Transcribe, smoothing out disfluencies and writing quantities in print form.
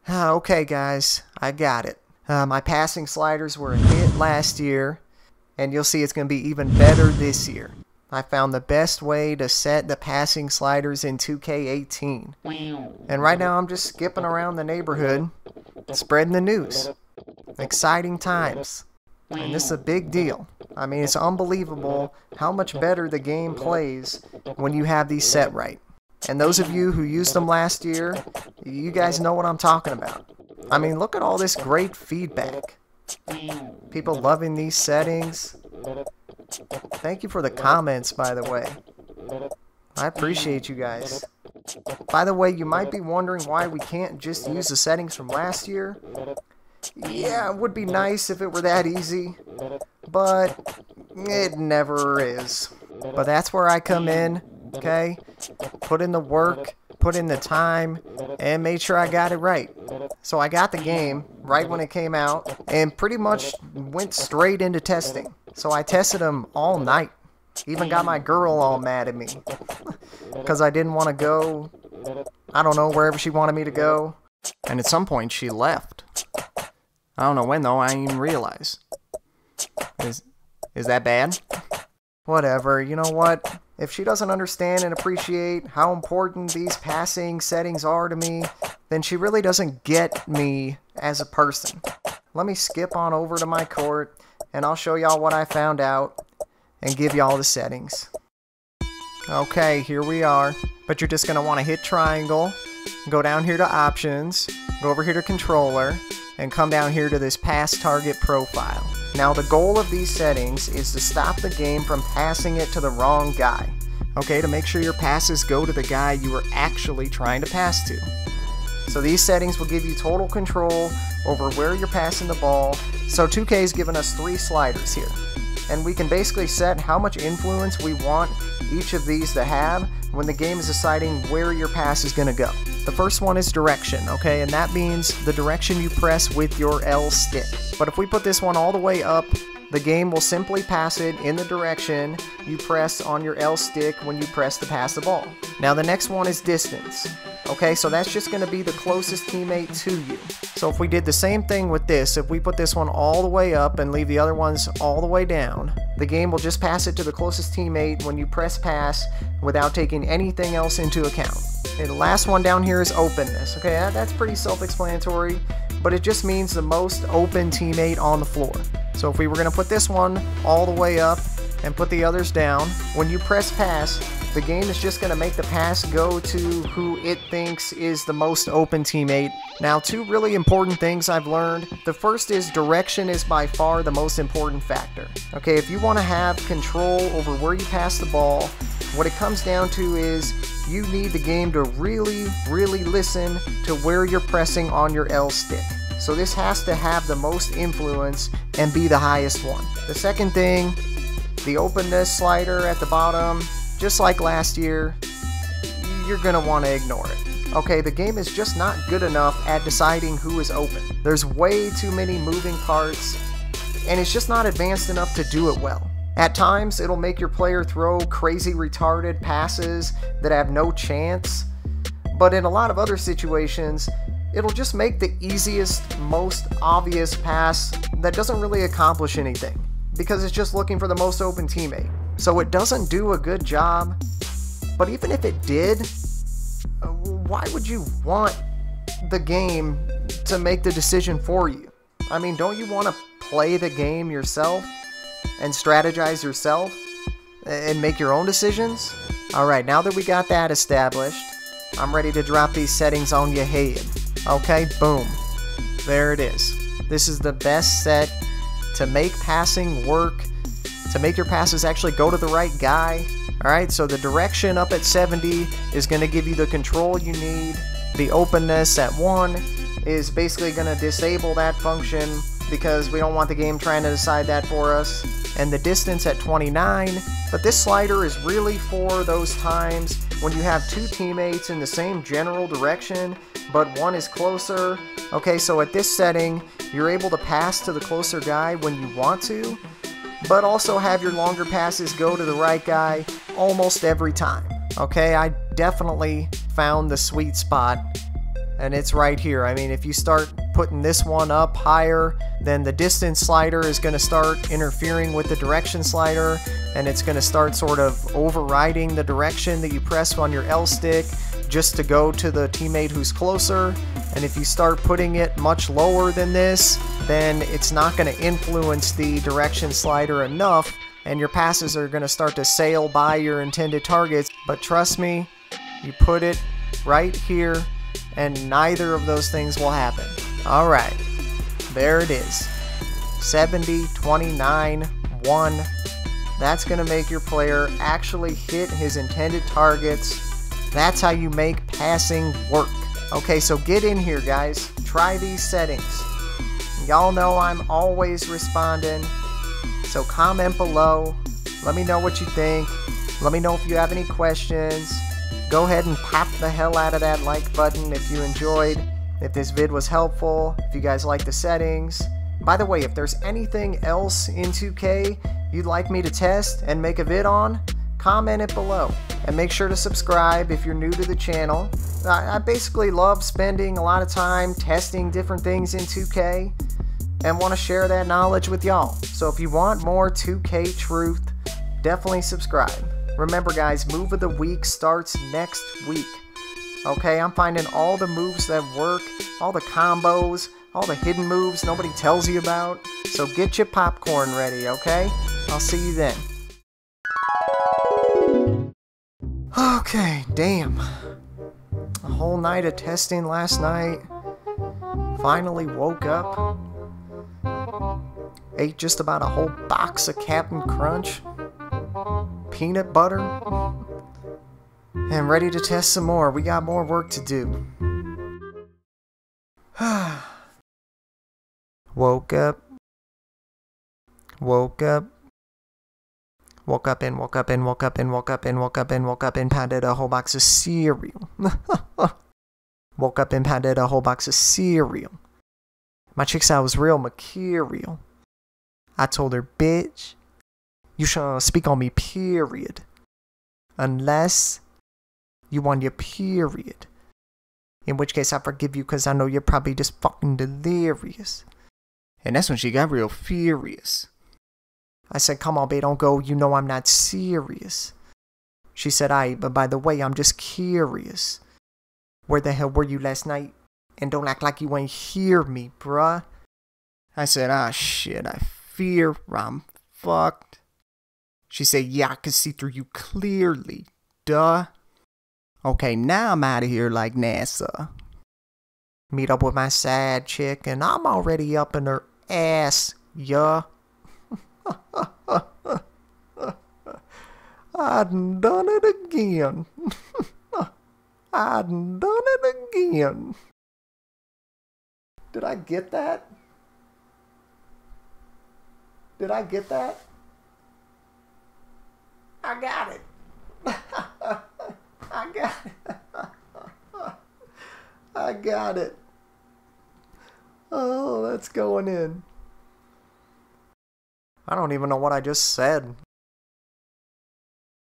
Okay guys, I got it. My passing sliders were a hit last year, and you'll see it's going to be even better this year. I found the best way to set the passing sliders in 2K18. And right now I'm just skipping around the neighborhood, spreading the news. Exciting times. And this is a big deal. I mean, it's unbelievable how much better the game plays when you have these set right. And those of you who used them last year, you guys know what I'm talking about. I mean, look at all this great feedback. People loving these settings. Thank you for the comments, by the way. I appreciate you guys. By the way, you might be wondering why we can't just use the settings from last year. Yeah, it would be nice if it were that easy, but it never is. But that's where I come in, okay? Put in the work, put in the time, and made sure I got it right. So I got the game right when it came out, and pretty much went straight into testing. So I tested them all night. Even got my girl all mad at me. Because I didn't want to go, I don't know, wherever she wanted me to go. And at some point she left. I don't know when though, I didn't even realize. Is that bad? Whatever, you know what? If she doesn't understand and appreciate how important these passing settings are to me, then she really doesn't get me as a person. Let me skip on over to my court, and I'll show y'all what I found out, and give y'all the settings. Okay, here we are. But you're just going to want to hit triangle, go down here to options, go over here to controller, and come down here to this pass target profile. Now the goal of these settings is to stop the game from passing it to the wrong guy. Okay, to make sure your passes go to the guy you are actually trying to pass to. So these settings will give you total control over where you're passing the ball. So 2K is giving us 3 sliders here. And we can basically set how much influence we want each of these to have when the game is deciding where your pass is going to go. The first one is direction, okay, and that means the direction you press with your L stick. But if we put this one all the way up, the game will simply pass it in the direction you press on your L stick when you press to pass the ball. Now the next one is distance. Okay, so that's just going to be the closest teammate to you. So if we did the same thing with this, if we put this one all the way up and leave the other ones all the way down, the game will just pass it to the closest teammate when you press pass without taking anything else into account. And the last one down here is openness. Okay, that's pretty self-explanatory, but it just means the most open teammate on the floor. So if we were going to put this one all the way up and put the others down, when you press pass, the game is just going to make the pass go to who it thinks is the most open teammate. Now, 2 really important things I've learned. The first is direction is by far the most important factor. Okay, if you want to have control over where you pass the ball, what it comes down to is you need the game to really listen to where you're pressing on your L stick. So this has to have the most influence and be the highest one. The second thing, the openness slider at the bottom, just like last year, you're going to want to ignore it. Okay, the game is just not good enough at deciding who is open. There's way too many moving parts, and it's just not advanced enough to do it well. At times, it'll make your player throw crazy retarded passes that have no chance, but in a lot of other situations, it'll just make the easiest, most obvious pass that doesn't really accomplish anything, because it's just looking for the most open teammate. So it doesn't do a good job, but even if it did, why would you want the game to make the decision for you? I mean, don't you want to play the game yourself and strategize yourself and make your own decisions? Alright, now that we got that established, I'm ready to drop these settings on your head. Okay, boom. There it is. This is the best set to make passing work, to make your passes actually go to the right guy. Alright, so the direction up at 70 is going to give you the control you need. The openness at 1 is basically going to disable that function because we don't want the game trying to decide that for us. And the distance at 29, but this slider is really for those times when you have 2 teammates in the same general direction, but one is closer. Okay, so at this setting, you're able to pass to the closer guy when you want to, but also have your longer passes go to the right guy almost every time. Okay, I definitely found the sweet spot and it's right here. I mean, if you start putting this one up higher, then the distance slider is going to start interfering with the direction slider, and it's going to start sort of overriding the direction that you press on your L stick just to go to the teammate who's closer. And if you start putting it much lower than this, then it's not going to influence the direction slider enough, and your passes are going to start to sail by your intended targets. But trust me, you put it right here, and neither of those things will happen. Alright, there it is. 70, 29, 1. That's going to make your player actually hit his intended targets. That's how you make passing work. Okay, so get in here, guys. Try these settings. Y'all know I'm always responding, so comment below. Let me know what you think. Let me know if you have any questions. Go ahead and pop the hell out of that like button if you enjoyed, if this vid was helpful, if you guys like the settings. By the way, if there's anything else in 2K you'd like me to test and make a vid on, comment it below. And make sure to subscribe if you're new to the channel. I basically love spending a lot of time testing different things in 2K and want to share that knowledge with y'all. So if you want more 2K truth, definitely subscribe. Remember guys, move of the week starts next week. Okay, I'm finding all the moves that work, all the combos, all the hidden moves nobody tells you about. So get your popcorn ready, okay? I'll see you then. Okay, damn. A whole night of testing last night. Finally woke up. Ate just about a whole box of Captain Crunch. Peanut butter. And ready to test some more. We got more work to do. Woke up. Woke up. Woke up and woke up and woke up and woke up and woke up and woke up and pounded a whole box of cereal. Woke up and pounded a whole box of cereal. My chick said I was real material. I told her, bitch, you shouldn't speak on me, period. Unless you want your period. In which case I forgive you because I know you're probably just fucking delirious. And that's when she got real furious. I said, come on, babe, don't go. You know I'm not serious. She said, aight, but by the way, I'm just curious. Where the hell were you last night? And don't act like you ain't hear me, bruh. I said, ah, shit, I fear I'm fucked. She said, yeah, I can see through you clearly, duh. Okay, now I'm out of here like NASA. Meet up with my side chick, and I'm already up in her ass, yeah. I done it again. I done it again. Did I get that? Did I get that? I got it. I got it. I got it. Oh, that's going in. I don't even know what I just said.